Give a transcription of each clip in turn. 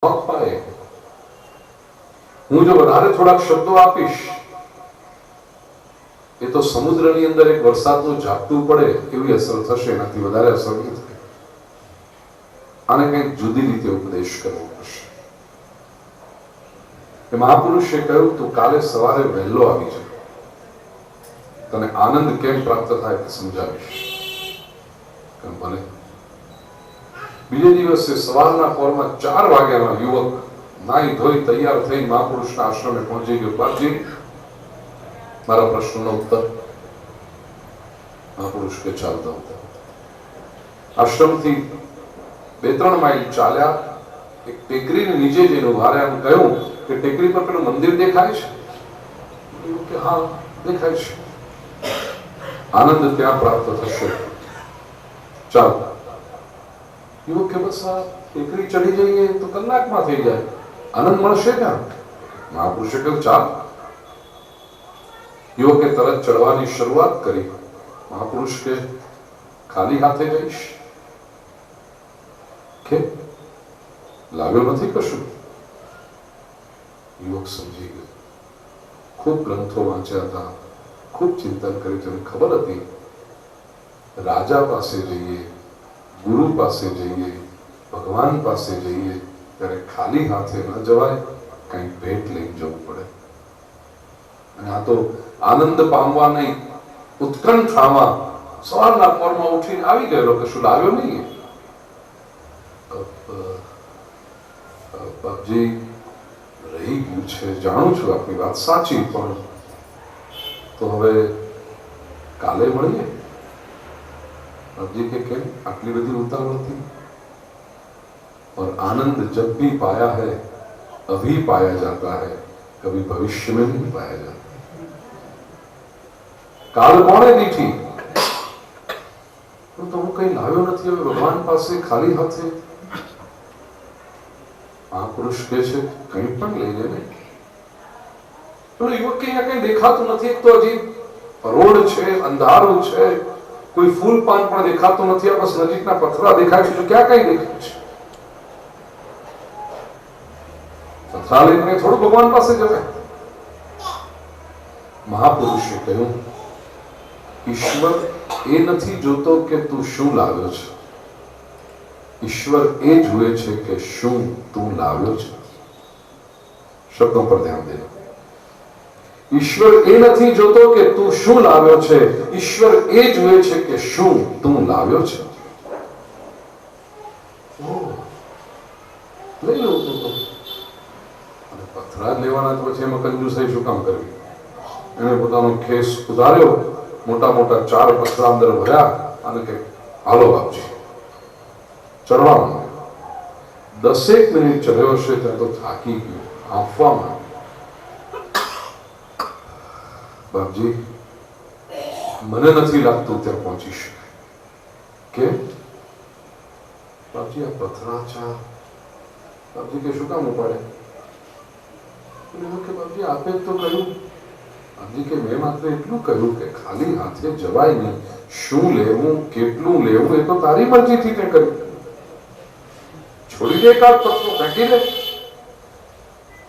પાય હું જો વધારે થોડાક શબ્દો આપીશ એ તો સમુદ્રની અંદર એક વરસાદનું ઝાપટું પડે એવી અસર થશે, એનાથી વધારે અસર નહીં થાય. આને કંઈક જુદી રીતે ઉપદેશ કરવો પડશે. એ મહાપુરુષે કહ્યું તું કાલે સવારે વહેલો આવી જાય, તને આનંદ કેમ પ્રાપ્ત થાય તે સમજાવીશ. ભલે બીજે દિવસે સવારના પોરમાં 4 વાગ્યાનો યુવક નાઈ ધોઈ તૈયાર થઈ મહાપુરુષના આશ્રમે પહોંચી ગયો. બાપજી, મારા પ્રશ્નનો ઉત્તર. મહાપુરુષ કે ચાલતા હતા. આશ્રમથી 2-3 માઇલ ચાલ્યા, એક ટેકરીની નીચે જઈને ઉભા રહ્યા. એમ કહ્યું કે ટેકરી પર પેલું મંદિર દેખાય છે? કે હા દેખાય છે. આનંદ ત્યાં પ્રાપ્ત થશે. ચાલ. યુવક કે બસ આ ટેકરી ચડી જઈએ તો કલાકમાં થઈ જાય, આનંદ મળશે ક્યાં? મહાપુરુષે કહ્યું ચાલ. યુવકે તરત ચડવાની શરૂઆત કરી. મહાપુરુષ કે ખાલી હાથે જઈશ? કે લાવ્યો નથી કશું? યુવક સમજી ગયો. ખૂબ ગ્રંથો વાંચ્યા હતા, ખૂબ ચિંતન કર્યું. તેને ખબર હતી રાજા પાસે જઈએ, ગુરુ પાસે જઈએ, ભગવાન પાસે જઈએ ત્યારે ખાલી હાથે ન જવાય, કંઈક ભેટ લઈને જવું પડે. અને આ તો આનંદ પામવા નહીં, ઉત્કંઠામાં સવારના પોરમાં ઉઠીને આવી ગયેલો, કશું લાવ્યો નહીં. બાપજી, રહી ગયું છે, જાણું છું આપની વાત સાચી, પણ તો હવે કાલે મળીએ. बाबूजी के केम आटली बड़ी उतावल थी? और आनंद जब भी पाया है अभी पाया जाता है, कभी भविष्य में नहीं पाया जाता. काल कोणे दीठी तो હું કઈ લાવ્યો નથી, હવે ભગવાન પાસે ખાલી હાથે. મહાપુરુષ કહે છે કંઈ પણ લઈ લે ને. પણ યુવક કે અહીંયા કંઈ દેખાતું નથી. એક તો હજી રોડ છે, અંધારું છે, કોઈ ફૂલ પાન પણ દેખાતો નથી. આ બસ નજીકના પથરા દેખાય છે. ક્યાં કઈ દેખાય છે? પથરા લઈને થોડું ભગવાન પાસે જવાય. મહાપુરુષે કહ્યું ઈશ્વર એ નથી જોતો કે તું શું લાવ્યો છે, ઈશ્વર એ જુએ છે કે શું તું લાવ્યો છે. શબ્દો પર ધ્યાન દે. ઈશ્વર એ નથી જોતો કે તું શું લાવ્યો છે, ઈશ્વર એ જુએ છે કે શું તું લાવ્યો છે. લઈ લો અને પથરા લેવાના તો પછી એમાં કંજુસાઈ શું કામ કરવી? એને પોતાનો ખેસ ઉતાર્યો, મોટા મોટા 4 પથરા અંદર ભર્યા અને કે હાલો બાપજી. ચડવા માંડ્યો. 10 મિનિટ ચડ્યો હશે ત્યાં તો થાકી ગયો, હાંફવા માંડ્યો. બાપજી, મને નથી લાગતું ત્યાં પહોંચી શકે. કેમ? બાપજી, આ પથરા ચા. બાપજી કે શું કામ ઉપાડે? કે બાપજી આપે તો કહ્યું. બાપજી કે મેં માત્ર એટલું કહ્યું કે ખાલી હાથે જવાય નહીં. શું લેવું, કેટલું લેવું એ તો તારી મરજીથી તે કર્યું. છોડી દે, એકાદ પથરો ફેંકી દે.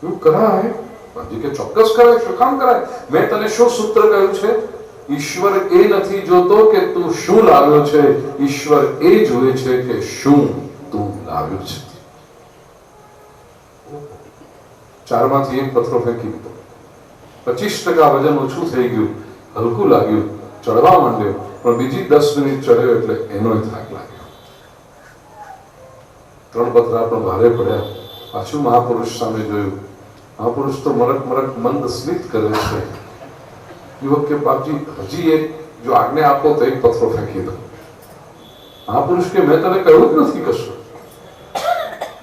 એવું કરાય? બાપજી કે ચોક્કસ કરાય. શું કામ કરાય? મેં તને શું સૂત્ર કહ્યું છે? ઈશ્વર એ નથી જોતો કે તું શું લાવ્યો છે, ઈશ્વર એ જુએ છે કે શું તું લાવ્યો છે. 4 માંથી 1 પથરો ફેંકી દીધો. 25% વજન ઓછું થઈ ગયું, હલકું લાગ્યું, ચડવા માંડ્યો. પણ બીજી 10 મિનિટ ચડ્યો એટલે એનો થાક લાગ્યો. 3 પથરા પણ ભારે પડ્યા. પાછું મહાપુરુષ સામે જોયું. મહાપુરુષ તો મરક મરક મંદ સ્મિત કરે છે. યુવક કે બાપજી, હજી એક જો આજ્ઞા આપો તો 1 પથરો ફેંકી દો. મહાપુરુષ કે મેં તને કહ્યું જ નથી કશું.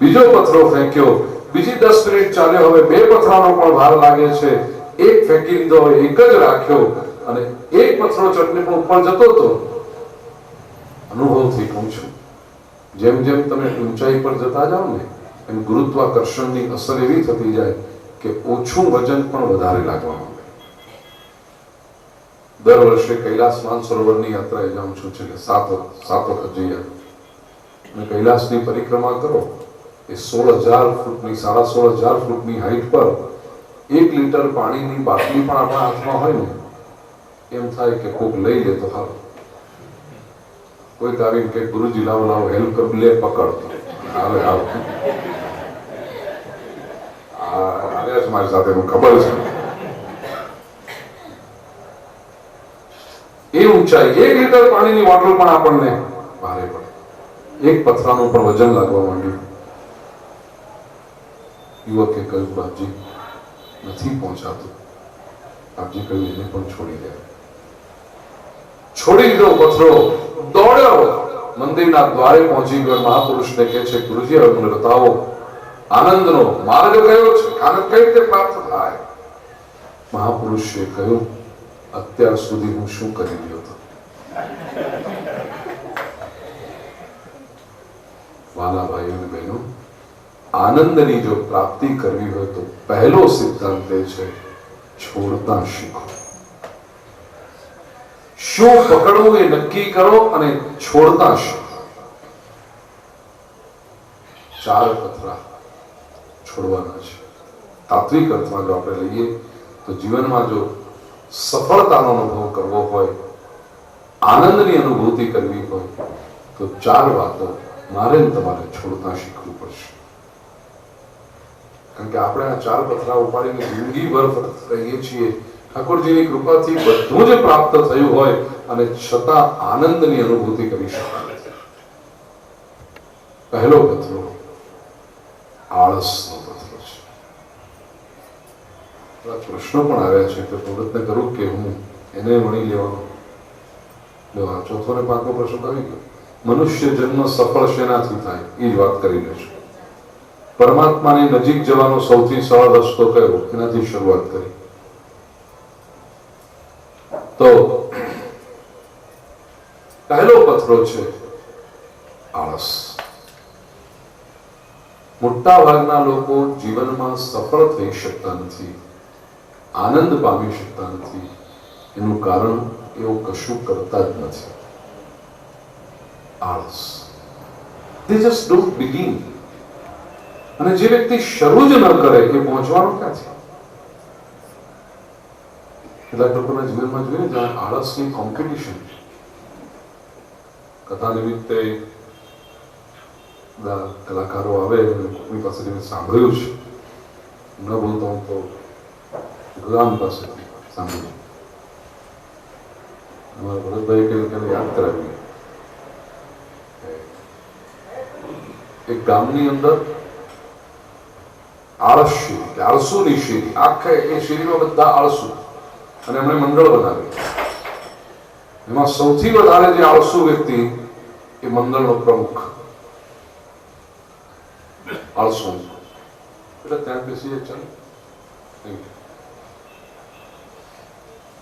બીજો પથરો ફેંક્યો. બીજી 10 મિનિટ ચાલ્યો. હવે 2 પથરાનો પણ ભાર લાગે છે. 1 ફેંકી દીધો, 1 જ રાખ્યો અને 1 પથરો ચટણી પણ ઉપર જતો હતો. અનુભવથી કહું છું, જેમ જેમ તમે ઊંચાઈ પર જતા જાઓ ને એમ ગુરુત્વાકર્ષણની અસર એવી થતી જાય કે ઓછું વજન પણ વધારે લાગવા માંડે. દર વર્ષે કૈલાસ માનસરોવરની યાત્રાએ જાઉં છું, છેલ્લે 7 વખત જઈ આવ્યો. અને કૈલાસની પરિક્રમા કરો એ 16,000 ફૂટની 16,500 ફૂટની હાઈટ પર 1 લીટર પાણીની બાટલી પણ આપણા હાથમાં હોય ને એમ થાય કે કોક લઈ લે તો સારું. કોઈક આવીને કે ગુરુજી લાવો લાવો હેલ્પ કર, લે પકડ, આવે આવે આવ્યા છે મારી સાથે, ખબર છે. એ ઊંચાઈ 1 લીટર પાણીની બોટલ પણ આપણને ભારે પડે. એક પથરાનું પણ વજન લાગવા માંડ્યું. યુવકે કહ્યું, બાપજી નથી પહોંચાતું. બાપજી કહ્યું, એને પણ છોડી દે. છોડી દીધો પથરો, દોડ્યો મંદિરના દ્વારે પહોંચી ગયો. મહાપુરુષને કહે છે, ગુરુજી હવે મને બતાવો આનંદનો માર્ગ કયો છે, આનંદ કઈ રીતે પ્રાપ્ત થાય? મહાપુરુષે કહ્યું, અત્યાર સુધી હું શું કરી રહ્યો હતો? વાલા ભાઈઓ અને બહેનો, આનંદની જો પ્રાપ્તિ કરવી હોય તો પહેલો સિદ્ધાંત એ છે, છોડતા શીખો. શું પકડવું એ નક્કી કરો અને છોડતા શીખો. 4 પથરા છોડવાના છે. તાત્વિક અર્થમાં જો આપણે લઈએ તો જીવનમાં જો સફળતાનો અનુભવ કરવો હોય, આનંદની અનુભૂતિ કરવી હોય તો 4 વાતો મારે તમારે છોડતા શીખવું પડશે. કારણ કે આપણે આ 4 પથરા ઉપાડીને જિંદગીભર રહીએ છીએ. ઠાકોરજીની કૃપાથી બધું જ પ્રાપ્ત થયું હોય અને છતાં આનંદની અનુભૂતિ કરી શકાય નથી. પહેલો પથરો આળસનો પથરો છે. પ્રશ્નો પણ આવ્યા છે કે પ્રવૃત્તિ કરું કે હું એને વણી લેવાનો. ચોથો ને 5મો પ્રશ્ન આવી ગયો. મનુષ્ય જન્મ સફળ શેનાથી થાય એ જ વાત કરી લેશું. પરમાત્માની નજીક જવાનો સૌથી સરળ રસ્તો કયો, એનાથી શરૂઆત કરી. તો પહેલો પથરો છે આળસ. મોટા ભાગના લોકો જીવનમાં સફળ થઈ શકતા નથી, આનંદ પામી શકતા નથી. એનું કારણ એઓ કશું કરતા જ નથી. આળસ. They just don't begin. અને જે વ્યક્તિ શરૂ જ ન કરે એ પહોંચવાનું ક્યાંથી? કેટલાક લોકોના જીવનમાં જોઈએ જ્યાં આળસની કોમ્પિટિશન. કથા નિમિત્તે બધા કલાકારો આવે અને કોઈની પાસેથી મેં સાંભળ્યું છે, ન બોલતા હું તો ગુલામ પાસેથી સાંભળ્યું. અમારા ભરતભાઈ કે યાદ કરાવી. એક ગામની અંદર આળસ શેરી, આળસુની શેરી, આખા એ શેરીમાં બધા આળસુ, અને એમણે મંડળ બનાવ્યું. એમાં સૌથી વધારે જે આળસુ વ્યક્તિ એ મંડળનો પ્રમુખ. આળસુ એટલે ત્યાં બેસી ચાલે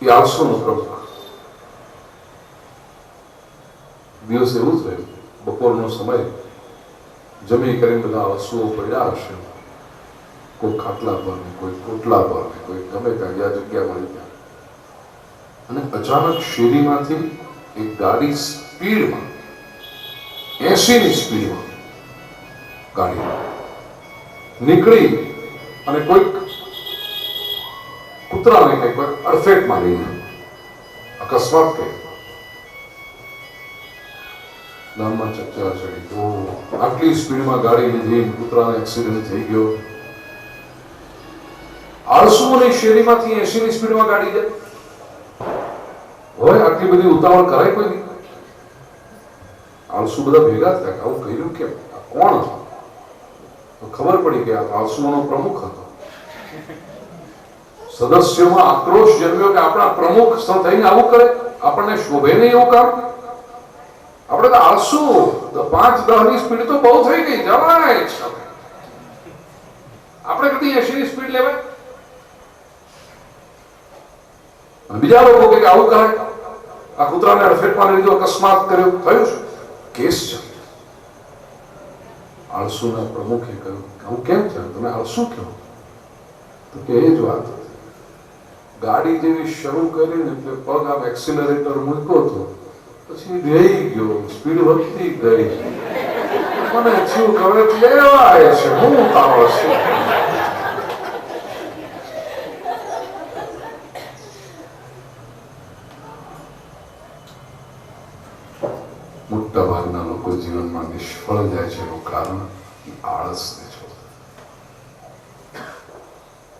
એ આળસુનો પ્રમુખ. દિવસ એવું થયું, બપોરનો સમય, જમી કરીને બધા આળસુઓ પડ્યા હશે, કોઈ ખાટલા પર ને કોઈ કોટલા પર ને કોઈ ગમે ત્યાં જ્યાં જગ્યા મળી ત્યાં. અને અચાનક શેરીમાંથી એક ગાડી સ્પીડમાં 80ની સ્પીડમાં ગાડી નીકળી અને કોઈક કૂતરાને કંઈક અડફેટમાં લઈ ગયું. અકસ્માત થઈ. ગામમાં ચર્ચા ચડી, તો આટલી સ્પીડમાં ગાડી લીધી, કૂતરાનો એક્સિડન્ટ થઈ ગયો. આળસુઓની શેરીમાંથી 80ની સ્પીડમાં ગાડી જાય હોય, આટલી બધી ઉતાવળ કરાય કોઈ નહીં. આળસુ બધા ભેગા થયા, આવું કર્યું કેમ, આ કોણ હતો? તો ખબર પડી કે આ આળસુઓનો પ્રમુખ હતો. સદસ્યોમાં આક્રોશ જન્મ્યો કે આપણા પ્રમુખ થઈને આવું કરે, આપણને શોભે નહીં એવું કામ. આપણે તો આળસુ, 5-10ની સ્પીડ તો બહુ થઈ ગઈ, જવાય. આપણે કદી 80ની સ્પીડ લેવાય. બીજા લોકો કે આવું કરે, આ કૂતરાને અડફેટમાં લીધો, અકસ્માત કર્યો, થયું શું? કેસ છે. આળસુના પ્રમુખે કહ્યું, આવું કેમ થયું, તમે આળસુ કહો? તો કે એ જ વાત હતી. ગાડી જેવી શરૂ કરી ને એટલે પગ આમ એક્સિલરેટર મૂક્યો હતો, પછી રહી ગયો, સ્પીડ વધતી ગઈ. મને થયું કે હવે લેવાય છે, હું ઉતાવળ છે. મોટા ભાગના લોકો જીવનમાં નિષ્ફળ જાય છે એનું કારણ આળસને છોડે.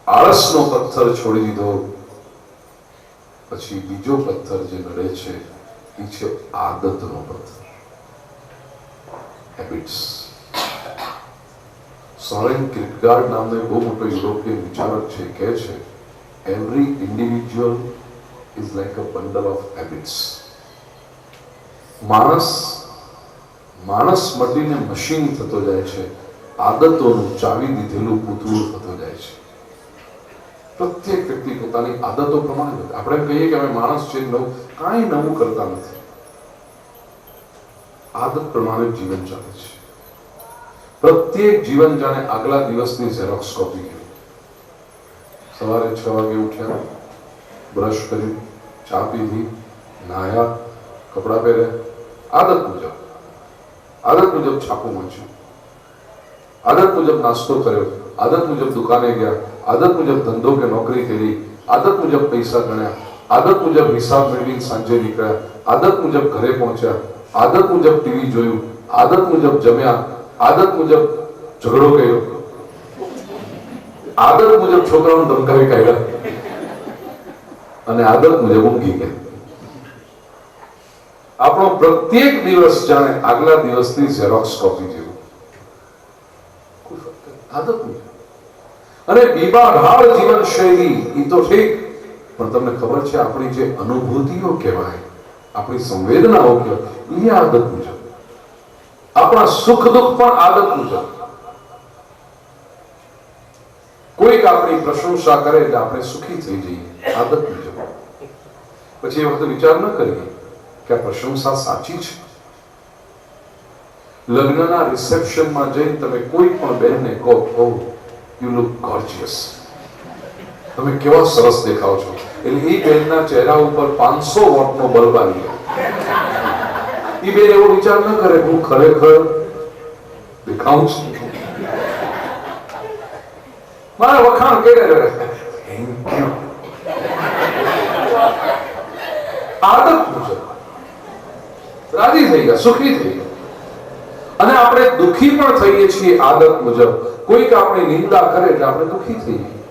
આળસનો પથ્થર છોડી દીધો પછી બીજો પથ્થર જે નડે છે એ છે આદતનો પથ્થર, હેબિટ્સ. સોરેન કિર્કેગાર્ડ નામનો એક બહુ મોટો યુરોપિયન વિચારક છે, કહે છે every individual is like a bundle of habits. માણસ મટીને મશીન થતો જાય છે, આદતોનું ચાવી દીધેલું પૂતળું થતો જાય છે. પ્રત્યેક વ્યક્તિ પોતાની આદતો પ્રમાણે, આપણે કહીએ કે અમે માણસ છે, કાંઈ નવું કરતા નથી, આદત પ્રમાણે જીવન ચાલે છે. પ્રત્યેક જીવન જાણે આગલા દિવસની ઝેરોક્સ કોપી ગયું. સવારે 6 વાગે ઉઠ્યા, બ્રશ કર્યું, ચા પીધી, નાહ્યા, કપડા પહેર્યા, આદત મુજબ છાપું વાંચ્યું, આદત મુજબ નાસ્તો કર્યો, આદત મુજબ દુકાને ગયા, આદત મુજબ ધંધો કે નોકરી કરી, આદત મુજબ પૈસા ગણ્યા, આદત મુજબ હિસાબ મેળવીને સાંજે નીકળ્યા, આદત મુજબ ઘરે પહોંચ્યા, આદત મુજબ ટીવી જોયું, આદત મુજબ જમ્યા, આદત મુજબ ઝઘડો કર્યો, આદત મુજબ છોકરાઓને ધમકાવી કાઢ્યા અને આદત મુજબ ઊંઘી ગયા. આપણો પ્રત્યેક દિવસ જાણે આગલા દિવસની ઝેરોક્સ કોપી જેવું. આદત મુજબ. અને બીબાઢાળ જીવન શૈલી એ તો ઠીક, પણ તમને ખબર છે આપણી જે અનુભૂતિઓ કહેવાય, આપણી સંવેદનાઓ કહેવાય, એ આદત મુજબ. આપણા સુખ દુઃખ પણ આદત મુજબ. કોઈક આપણી પ્રશંસા કરે એટલે આપણે સુખી થઈ જઈએ, આદત મુજબ. પછી એ વખતે વિચાર ન કરીએ કે આ પ્રશંસા સાચી છે. લગ્નના રિસેપ્શનમાં જઈને તમે કોઈ પણ બહેનને કહો, ઓ યુ લુક ગોર્જિયસ, તમે કેવા સરસ દેખાવ છો, એટલે એ બહેનના ચહેરા ઉપર 500 વોટનો બલ્બ આવી જાય. એ બેન એવો વિચાર ન કરે હું ખરેખર દેખાઉં છું, મારા વખાણ કરે. આદત મુજબ રાજી થઈ ગયા, સુખી થઈ ગયા. અને આપણે દુખી પણ થઈએ છીએ આદત મુજબ. કોઈક આપણી નિંદા કરે એટલે આપણે દુખી થઈ જઈએ,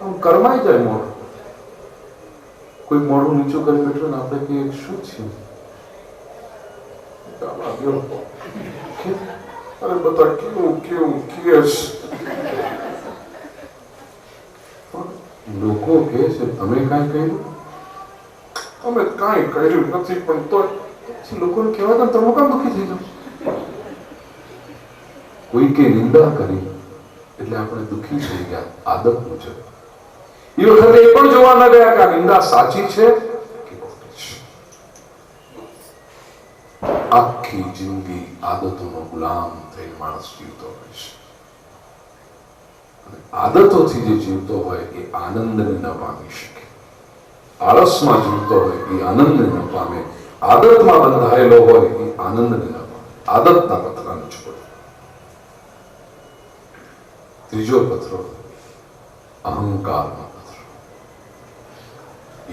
આમ કરમાઈ જાય મોઢું. કોઈ મોઢું નીચું કરી બેઠું ને આપણે કહીએ શું થયું, અરે બધા કેવું કેવું કે લોકો કહે છે તમે કાંઈ કહ્યું, અમે કાંઈ કર્યું નથી, પણ તો લોકોને કહેવાતા તમે કામ દુઃખી થઈ જાવ. કોઈ કે નિંદા કરી એટલે આપણે દુઃખી થઈ ગયા, આદત મુજબ. એ વખતે એ પણ જોવા ન ગયા કે આ નિંદા સાચી છે કે ખોટી છે. આખી જિંદગી આદતોનો ગુલામ થઈને માણસ જીવતો હોય છે. આદતોથી જે જીવતો હોય એ આનંદને ન પામી શકે. આળસમાં જીવતો હોય એ આનંદને ન પામે. આદતમાં બંધાયેલો હોય એ આનંદને ન પામે. આદતના પથરાને છોડે. ત્રીજો પથરો અહંકારનો પથરો,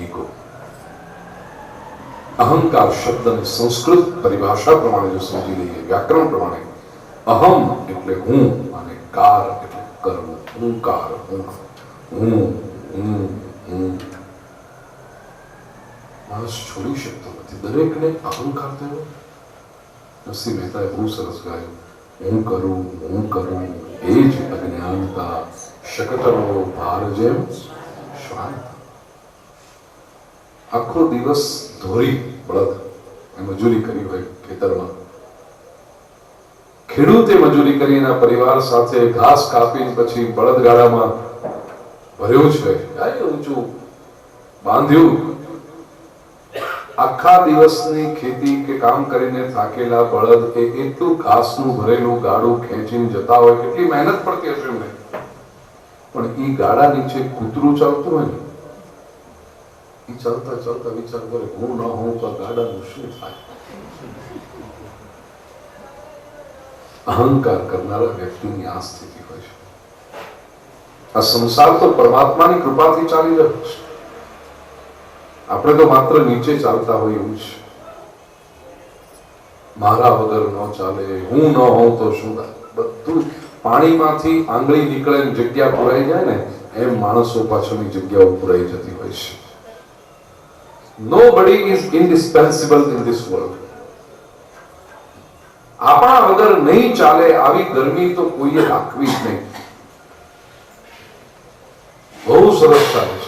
ઈગો. અહંકાર શબ્દની સંસ્કૃત પરિભાષા પ્રમાણે જો સમજી લઈએ, વ્યાકરણ પ્રમાણે, અહમ એટલે હું અને કાર એટલે કરવું. હુંકાર, હું. માણસ છોડી શકતો નથી. દરેકને અહંકાર થયો. નરસિંહ મહેતાએ બહુ સરસ ગાયું, હું કરું એ જ અજ્ઞાનતા, શકટનો ભાર જેમ શ્રાંત. આખો દિવસ ધોરી બળદ એ મજૂરી કરી હોય ખેતરમાં, ખેડૂતે મજૂરી કરી એના પરિવાર સાથે ઘાસ કાપીને પછી બળદગાડામાં ભર્યો છે, ઊંચું બાંધ્યું. આખા દિવસની ખેતી કે કામ કરીને થાકેલા બળદ એ એટલું ઘાસનું ભરેલું ગાડું ખેંચીને જતા હોય, કેટલી મહેનત પડતી હશે એમને. પણ એ ગાડા નીચે કૂતરું ચાલતું હોય ને, એ ચાલતા ચાલતા વિચાર કરે હું ન હોઉં તો ગાડાનું શું થાય. અહંકાર કરનારા વ્યક્તિની આ સ્થિતિ હોય છે. આ સંસાર તો પરમાત્માની કૃપાથી ચાલી રહ્યો છે. આપણે તો માત્ર નીચે ચાલતા હોય એવું છે. મારા વગર ન ચાલે, હું ન હોઉં તો શું થાય? બધું પાણીમાંથી આંગળી નીકળે ને જગ્યા પુરાઈ જાય ને એમ માણસો પાછળની જગ્યાઓ પુરાઈ જતી હોય છે. Nobody is indispensable in this world. આપણા વગર નહીં ચાલે આવી ગરમી તો કોઈએ રાખવી જ નહીં. બહુ સરસ ચાલે